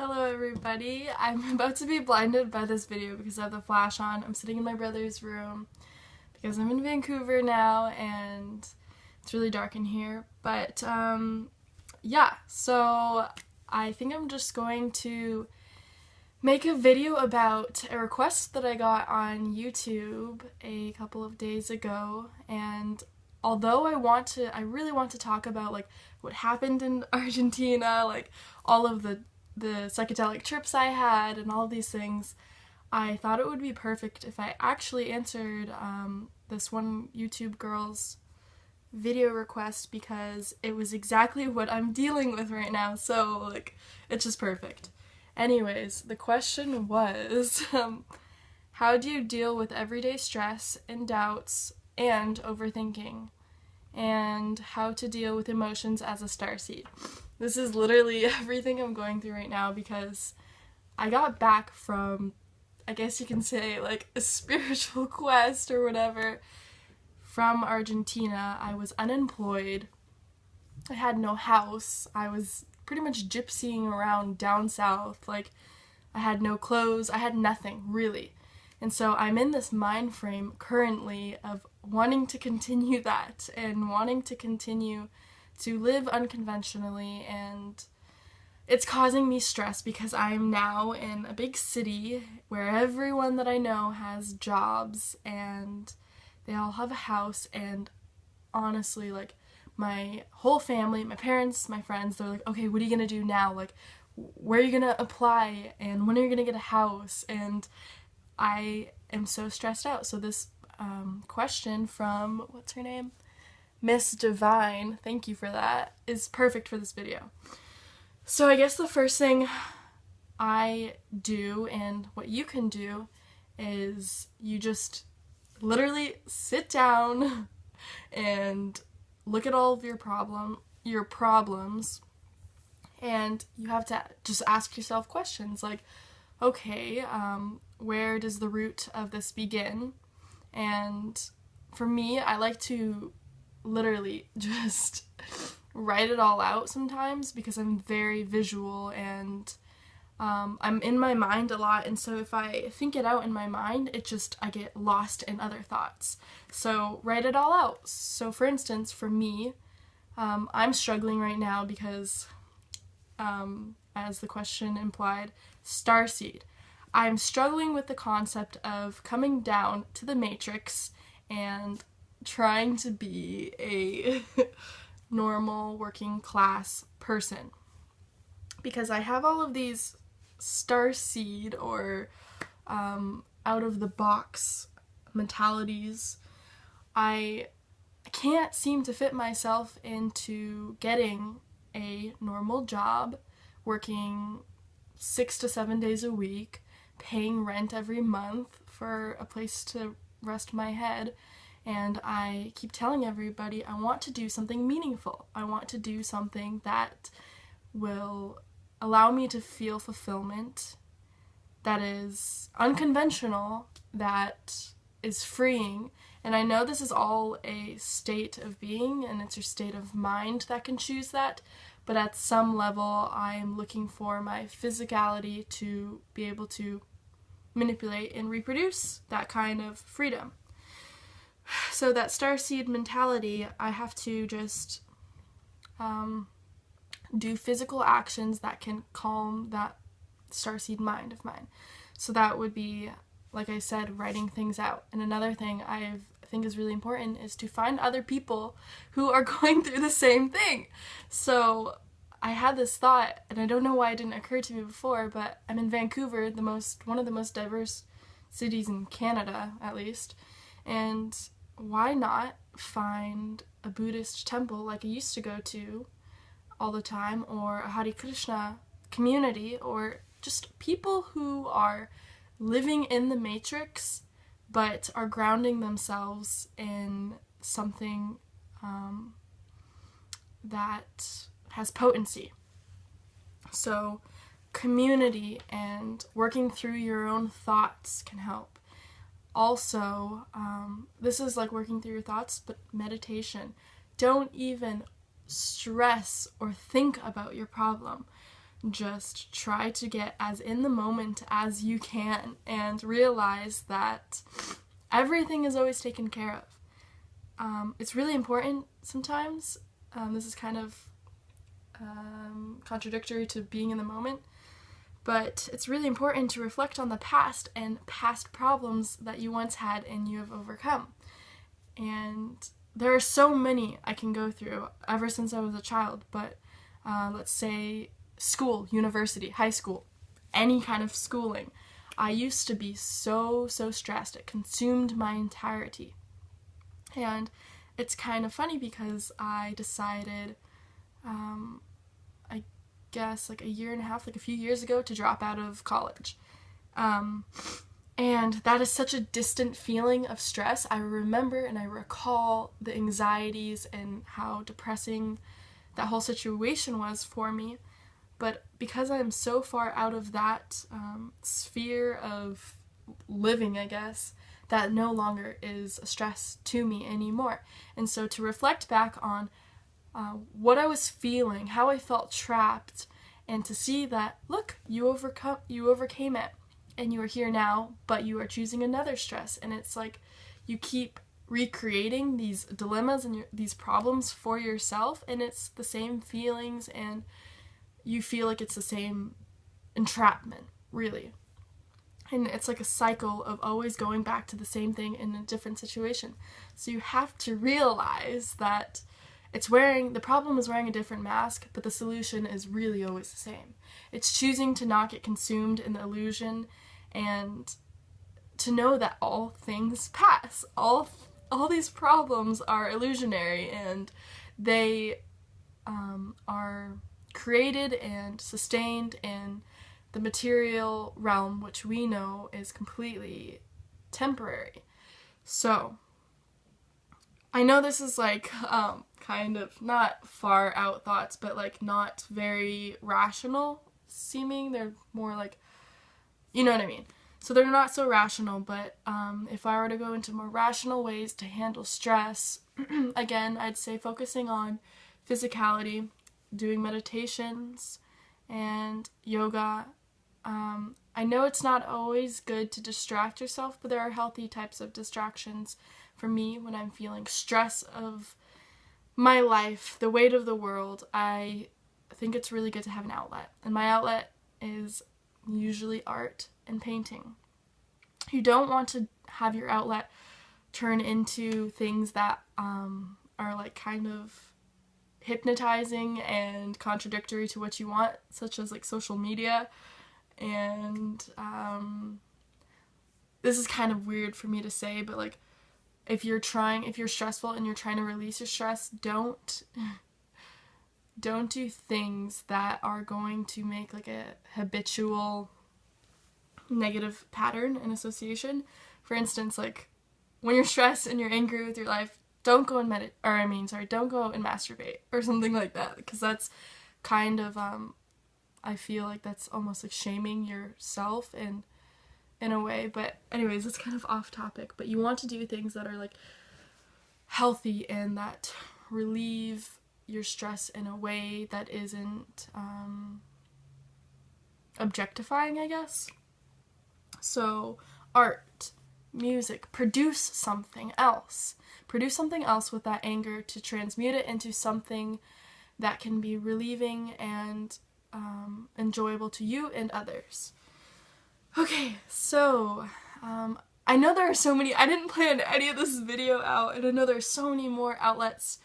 Hello everybody. I'm about to be blinded by this video because I have the flash on. I'm sitting in my brother's room because I'm in Vancouver now and it's really dark in here. But yeah, so I think I'm just going to make a video about a request that I got on YouTube a couple of days ago. And although I really want to talk about like what happened in Argentina, like all of the psychedelic trips I had and all of these things, I thought it would be perfect if I actually answered this one YouTube girl's video request because it was exactly what I'm dealing with right now, so like it's just perfect. Anyways, the question was, how do you deal with everyday stress and doubts and overthinking? And how to deal with emotions as a starseed. This is literally everything I'm going through right now because I got back from, I guess you can say, like a spiritual quest or whatever from Argentina. I was unemployed. I had no house. I was pretty much gypsying around down south. Like, I had no clothes. I had nothing, really. And so I'm in this mind frame currently of wanting to continue that and wanting to continue to live unconventionally, and it's causing me stress because I'm now in a big city where everyone that I know has jobs and they all have a house, and honestly, like, my whole family, my parents, my friends, they're like, okay, what are you gonna do now? Like, where are you gonna apply and when are you gonna get a house? And I am so stressed out. So this question from, what's her name? Miss Divine, thank you for that, is perfect for this video. So I guess the first thing I do and what you can do is you just literally sit down and look at all of your problems, and you have to just ask yourself questions like, okay, where does the root of this begin? And for me, I like to literally just write it all out sometimes because I'm very visual and I'm in my mind a lot, and so if I think it out in my mind, I get lost in other thoughts. So write it all out. So for instance, for me, I'm struggling right now because, as the question implied, Starseed. I'm struggling with the concept of coming down to the Matrix and trying to be a normal working class person. Because I have all of these starseed or out of the box mentalities. I can't seem to fit myself into getting a normal job, working 6 to 7 days a week, paying rent every month for a place to rest my head, and I keep telling everybody I want to do something meaningful. I want to do something that will allow me to feel fulfillment, that is unconventional, that is freeing. And I know this is all a state of being and it's your state of mind that can choose that, but at some level I'm looking for my physicality to be able to manipulate and reproduce that kind of freedom. So that starseed mentality, I have to just do physical actions that can calm that starseed mind of mine. So that would be, like I said, writing things out. And another thing I think is really important is to find other people who are going through the same thing. So I had this thought, and I don't know why it didn't occur to me before, but I'm in Vancouver, one of the most diverse cities in Canada, at least, and why not find a Buddhist temple like I used to go to all the time, or a Hare Krishna community, or just people who are living in the Matrix but are grounding themselves in something that has potency. So community and working through your own thoughts can help. Also, this is like working through your thoughts, but meditation. Don't even stress or think about your problem. just try to get as in the moment as you can and realize that everything is always taken care of. It's really important sometimes. This is kind of contradictory to being in the moment, but it's really important to reflect on the past and past problems that you once had and you have overcome. And there are so many I can go through ever since I was a child, but let's say school, university, high school, any kind of schooling. I used to be so stressed. It consumed my entirety. And it's kind of funny because I decided, I guess like a year and a half, like a few years ago, to drop out of college. And that is such a distant feeling of stress. I remember and I recall the anxieties and how depressing that whole situation was for me. But because I'm so far out of that sphere of living, I guess, that no longer is a stress to me anymore. And so to reflect back on what I was feeling, how I felt trapped, and to see that, look, you overcame it, and you are here now, but you are choosing another stress. And it's like you keep recreating these dilemmas and these problems for yourself, and it's the same feelings, and you feel like it's the same entrapment, really. And it's like a cycle of always going back to the same thing in a different situation. So you have to realize that the problem is wearing a different mask, but the solution is really always the same. It's choosing to not get consumed in the illusion and to know that all things pass. All these problems are illusionary, and they are created and sustained in the material realm, which we know is completely temporary. So I know this is like kind of not far out thoughts, but like not very rational seeming. They're more like, you know what I mean. So they're not so rational, but if I were to go into more rational ways to handle stress, again, I'd say focusing on physicality, doing meditations and yoga. I know it's not always good to distract yourself, but there are healthy types of distractions for me when I'm feeling stress of my life, the weight of the world. I think it's really good to have an outlet, and my outlet is usually art and painting. You don't want to have your outlet turn into things that are like kind of hypnotizing and contradictory to what you want, such as like social media. And this is kind of weird for me to say, but like if you're stressful and you're trying to release your stress, don't do things that are going to make like a habitual negative pattern and association. For instance, like when you're stressed and you're angry with your life, don't go and don't go and masturbate or something like that, because that's kind of I feel like that's almost like shaming yourself in a way. But anyways, it's kind of off topic, but you want to do things that are like healthy and that relieve your stress in a way that isn't objectifying, I guess. So art, music, produce something else with that anger to transmute it into something that can be relieving and enjoyable to you and others. Okay, so I know there are so many, I didn't plan any of this video out, and I know there are so many more outlets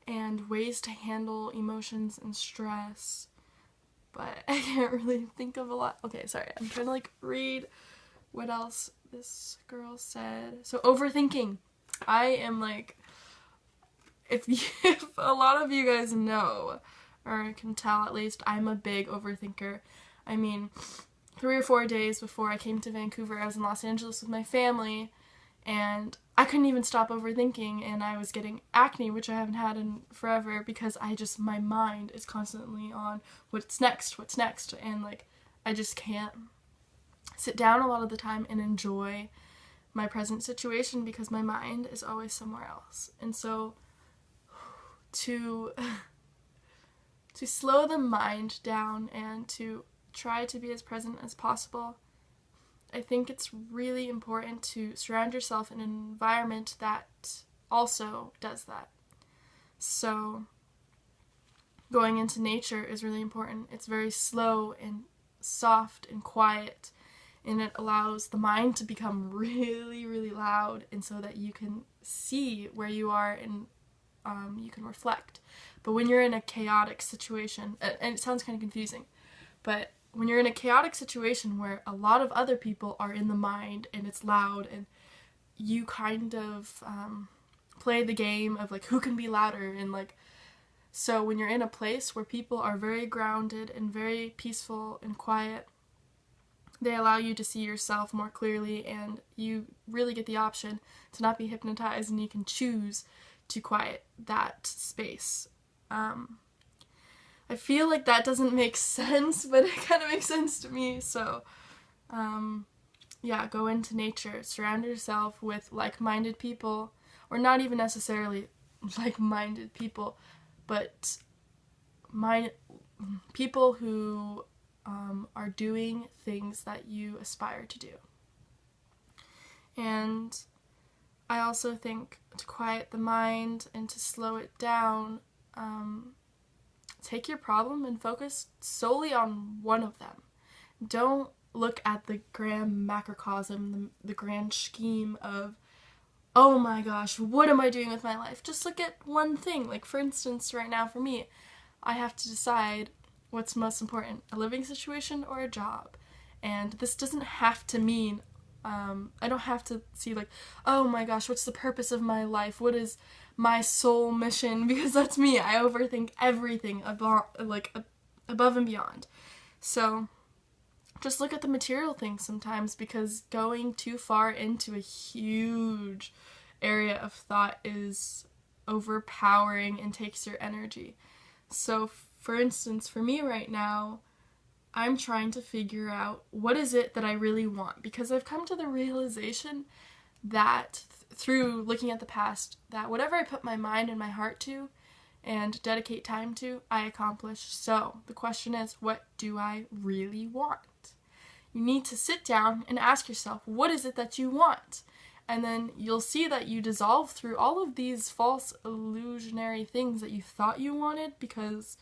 and ways to handle emotions and stress, but I can't really think of a lot. Okay, sorry, I'm trying to like read what else this girl said. So overthinking. I am like, if a lot of you guys know, or can tell at least, I'm a big overthinker. I mean, 3 or 4 days before I came to Vancouver, I was in Los Angeles with my family, and I couldn't even stop overthinking, and I was getting acne, which I haven't had in forever, because my mind is constantly on what's next, and like, I just can't sit down a lot of the time and enjoy my present situation because my mind is always somewhere else. And so to to slow the mind down and to try to be as present as possible. I think it's really important to surround yourself in an environment that also does that. So going into nature is really important. It's very slow and soft and quiet, and it allows the mind to become really, really loud, and so that you can see where you are and you can reflect. But when you're in a chaotic situation, and it sounds kind of confusing, but when you're in a chaotic situation where a lot of other people are in the mind and it's loud, and you kind of play the game of like who can be louder, and like, so when you're in a place where people are very grounded and very peaceful and quiet, they allow you to see yourself more clearly, and you really get the option to not be hypnotized, and you can choose to quiet that space. I feel like that doesn't make sense, but it kind of makes sense to me. So yeah, go into nature, surround yourself with like-minded people, or not even necessarily like-minded people, but people who are doing things that you aspire to do. And I also think to quiet the mind and to slow it down, take your problem and focus solely on one of them. Don't look at the grand macrocosm, the grand scheme of, oh my gosh, what am I doing with my life? Just look at one thing. Like, for instance, right now for me, I have to decide what's most important, a living situation or a job. And this doesn't have to mean, I don't have to see like, oh my gosh, what's the purpose of my life? What is my soul mission? Because that's me. I overthink everything above and beyond. So just look at the material things sometimes, because going too far into a huge area of thought is overpowering and takes your energy. So for instance, for me right now, I'm trying to figure out what is it that I really want, because I've come to the realization that through looking at the past, that whatever I put my mind and my heart to and dedicate time to, I accomplish. So the question is, what do I really want? You need to sit down and ask yourself, what is it that you want? And then you'll see that you dissolve through all of these false illusionary things that you thought you wanted because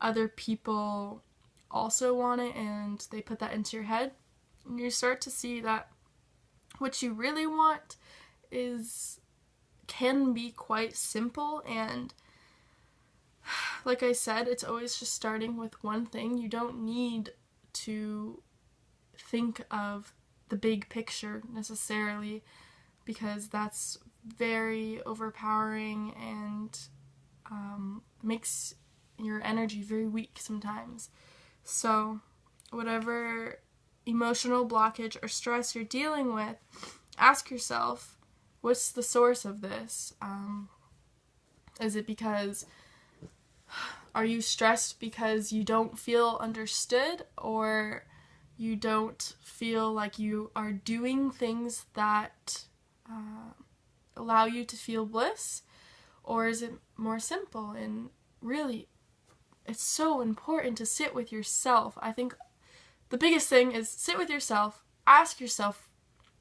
other people also want it and they put that into your head. And you start to see that what you really want can be quite simple, and like I said, it's always just starting with one thing. You don't need to think of the big picture necessarily, because that's very overpowering and makes your energy very weak sometimes. So whatever emotional blockage or stress you're dealing with, ask yourself, what's the source of this? Is it because, are you stressed because you don't feel understood, or you don't feel like you are doing things that allow you to feel bliss? Or is it more simple? And really, it's so important to sit with yourself. I think the biggest thing is sit with yourself, ask yourself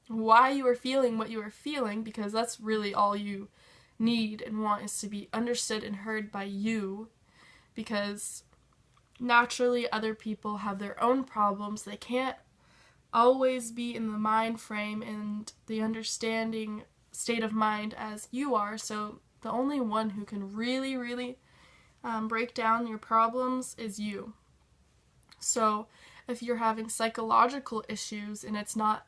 why you are feeling what you are feeling, because that's really all you need and want, is to be understood and heard by you, because naturally other people have their own problems. They can't always be in the mind frame and the understanding state of mind as you are, so the only one who can really, really break down your problems is you. So if you're having psychological issues and it's not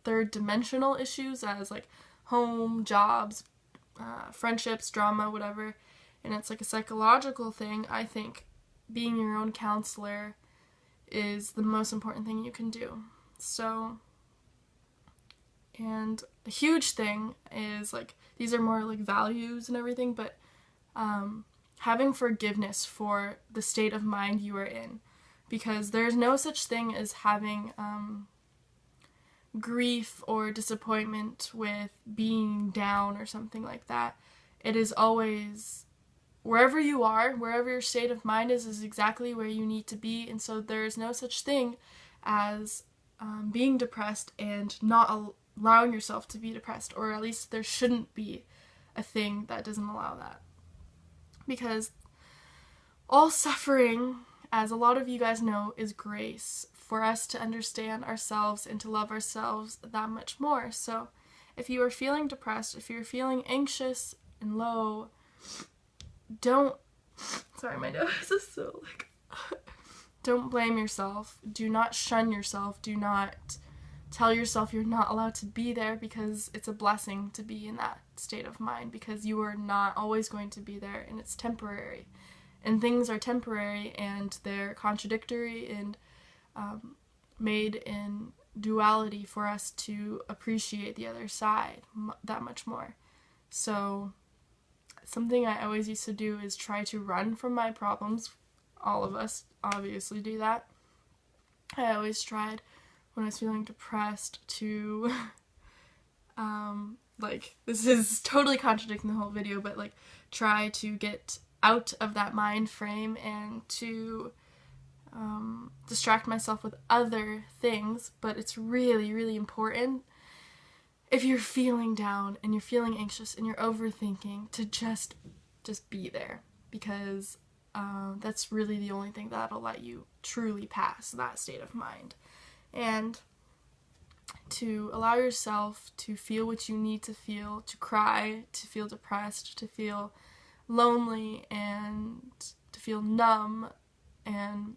third dimensional issues as like home, jobs, friendships, drama, whatever, and it's like a psychological thing, I think being your own counselor is the most important thing you can do. So, and a huge thing is, like, these are more like values and everything, but having forgiveness for the state of mind you are in, because there's no such thing as having grief or disappointment with being down or something like that. It is always wherever you are, wherever your state of mind is exactly where you need to be. And so there's no such thing as being depressed and not allowing yourself to be depressed, or at least there shouldn't be a thing that doesn't allow that. Because all suffering, as a lot of you guys know, is grace for us to understand ourselves and to love ourselves that much more. So if you are feeling depressed, if you're feeling anxious and low, sorry, my nose is so don't blame yourself. Do not shun yourself. Do not tell yourself you're not allowed to be there, because it's a blessing to be in that state of mind, because you are not always going to be there, and it's temporary. And things are temporary, and they're contradictory and made in duality for us to appreciate the other side that much more. So something I always used to do is try to run from my problems. All of us obviously do that. I always tried when I was feeling depressed to this is totally contradicting the whole video, but try to get out of that mind frame and to distract myself with other things. But it's really, really important, if you're feeling down and you're feeling anxious and you're overthinking, to just be there, because that's really the only thing that'll let you truly pass that state of mind. And to allow yourself to feel what you need to feel, to cry, to feel depressed, to feel lonely, and to feel numb and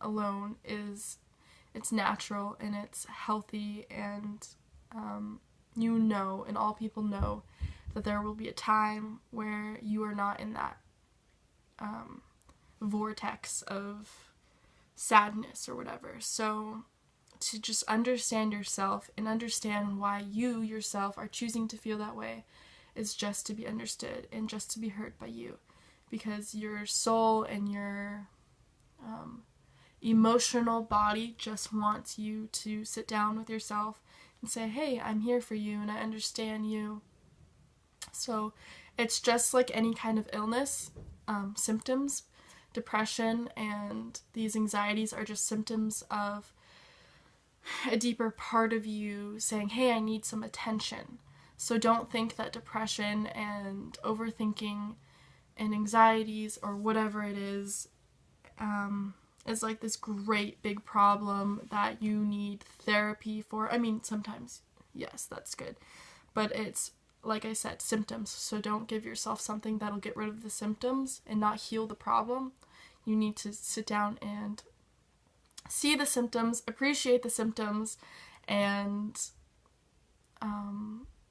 alone, it's natural and it's healthy. And and all people know that there will be a time where you are not in that vortex of sadness or whatever. So to just understand yourself and understand why you yourself are choosing to feel that way is just to be understood and just to be heard by you, because your soul and your emotional body just wants you to sit down with yourself and say, hey, I'm here for you and I understand you. So it's just like any kind of illness, symptoms. Depression and these anxieties are just symptoms of a deeper part of you saying, hey, I need some attention. So don't think that depression and overthinking and anxieties or whatever it is like this great big problem that you need therapy for. I mean, sometimes, yes, that's good. But it's, like I said, symptoms. So don't give yourself something that'll get rid of the symptoms and not heal the problem. You need to sit down and see the symptoms, appreciate the symptoms, and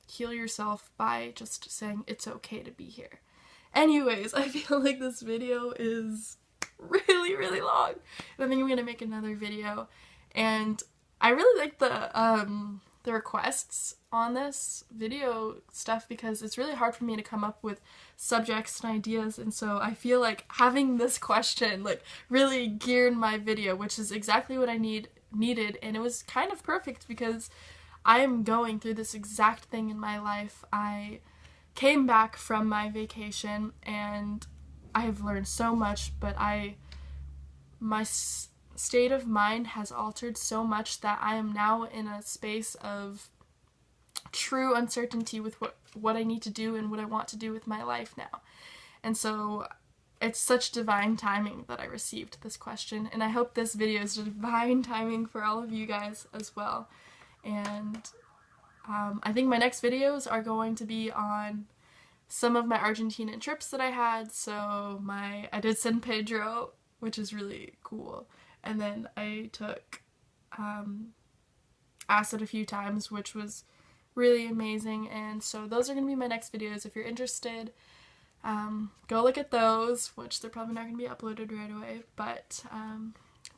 heal yourself by just saying it's okay to be here. Anyways, I feel like this video is really, really long. I think I'm gonna make another video, and I really like the requests on this video stuff, because it's really hard for me to come up with subjects and ideas, and so I feel like having this question really geared my video, which is exactly what I needed, and it was kind of perfect because I am going through this exact thing in my life. I came back from my vacation and I have learned so much, but my state of mind has altered so much that I am now in a space of true uncertainty with what I need to do and what I want to do with my life now. And so it's such divine timing that I received this question, and I hope this video is divine timing for all of you guys as well. And I think my next videos are going to be on some of my Argentinian trips that I had. So I did San Pedro, which is really cool, and then I took acid a few times, which was really amazing. And so those are going to be my next videos. If you're interested, go look at those, which they're probably not going to be uploaded right away. But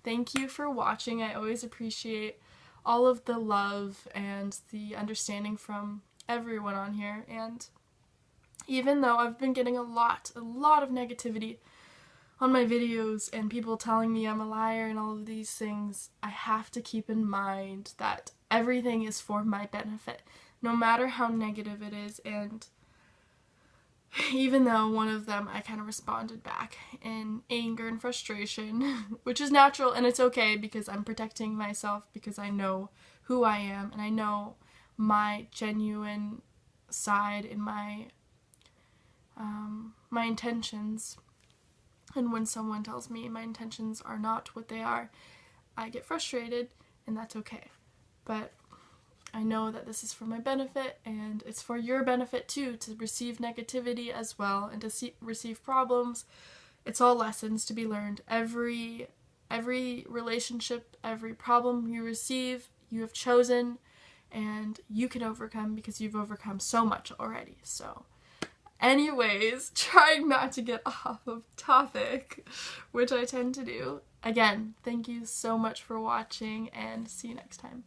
thank you for watching. I always appreciate all of the love and the understanding from everyone on here. And even though I've been getting a lot of negativity on my videos and people telling me I'm a liar and all of these things, I have to keep in mind that everything is for my benefit, no matter how negative it is. And even though one of them I kind of responded back in anger and frustration, which is natural and it's okay because I'm protecting myself because I know who I am and I know my genuine side and my intentions. And when someone tells me my intentions are not what they are, I get frustrated, and that's okay. But I know that this is for my benefit, and it's for your benefit too, to receive negativity as well, and to receive problems. It's all lessons to be learned. Every relationship, every problem you receive, you have chosen, and you can overcome because you've overcome so much already. So anyways, trying not to get off of topic, which I tend to do. Again, thank you so much for watching, and see you next time.